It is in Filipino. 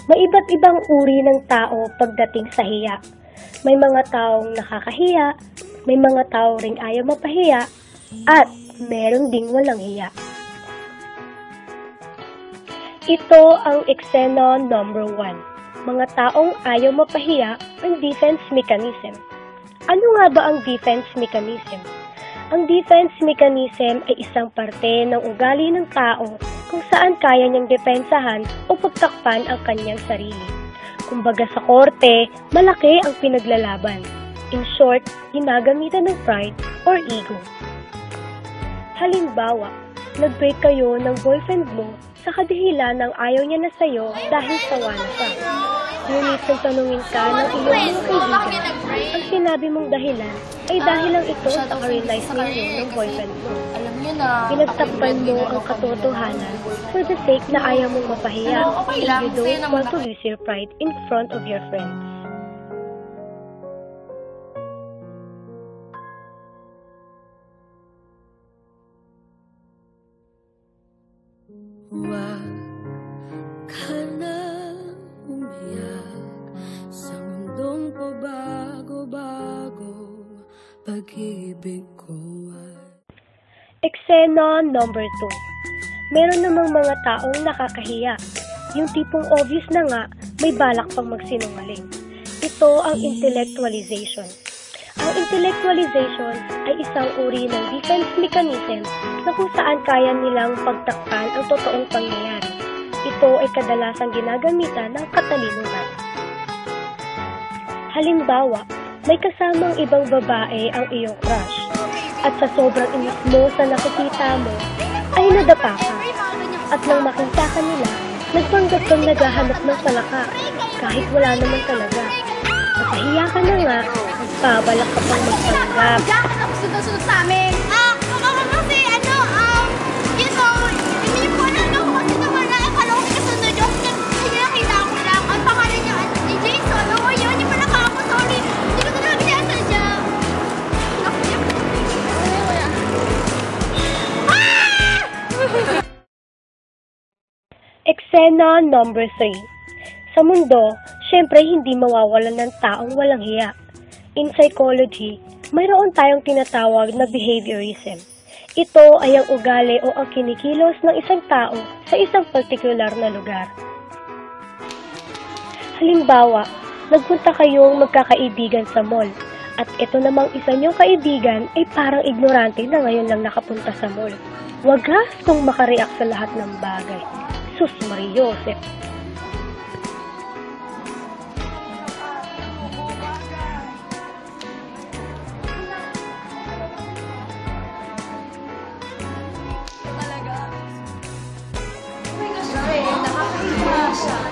May iba't ibang uri ng tao pagdating sa hiya. May mga taong nakakahiya, may mga tao ring ayaw mapahiya, at meron ding walang hiya. Ito ang eksena number 1. Mga taong ayaw mapahiya ang defense mechanism. Ano nga ba ang defense mechanism? Ang defense mechanism ay isang parte ng ugali ng tao kung saan kaya niyang depensahan o pagtakpan ang kanyang sarili. Kumbaga sa korte, malaki ang pinaglalaban. In short, ginagamitan ng pride or ego. Halimbawa, nag-break kayo ng boyfriend mo sa kadahilan ng ayaw niya na sa'yo dahil sawa na siya. Ngunit nang tanungin ka ng iyong mga kaibigan, ang sinabi mong dahilan ay dahil lang ito sa ka-realize ninyo ng boyfriend mo. Pinagtakpan mo ang katotohanan for the sake na ayaw mong mapahiya. You don't want to lose your pride in front of your friends. Huwag ka na umiyak sa mundong pabago-bago, pag-ibig ko ay... Eksena number 2. Meron namang mga taong nakakahiya. Yung tipong obvious na nga, may balak pang magsinungaling. Ito ang intellectualization. Ang intellectualization ay isang uri ng defense mechanism na kung saan kaya nilang pagtakpan ang totoong pangyayari. Ito ay kadalasang ginagamitan ng katalinuhan. Halimbawa, may kasamang ibang babae ang iyong crush at sa sobrang inis mo sa nakikita mo ay nadapa ka. At nang makita ka nila, nagpanggap kang naghahanap ng palaka kahit wala naman talaga. Napahiya ka na nga, nagpabalak ka pang magpanggap. Diyan ka sunod-sunod sa amin. Kasi you know, hindi ko alam no, kasi naman na akala ko kasunod yung nakita ko lang. Ang pangalan niya, Jason. Oo, yun, hindi pala ka ako, sorry. Hindi ko talaga sinasadya. Eksena number 3. Sa mundo, syempre hindi mawawalan ng taong walang hiya. In psychology, mayroon tayong tinatawag na behaviorism. Ito ay ang ugali o ang kinikilos ng isang tao sa isang partikular na lugar. Halimbawa, nagpunta kayong magkakaibigan sa mall at ito namang isa niyong kaibigan ay parang ignorante na ngayon lang nakapunta sa mall. Wagas kung makareact sa lahat ng bagay. Sus Mariosep! Nakakaiba siya.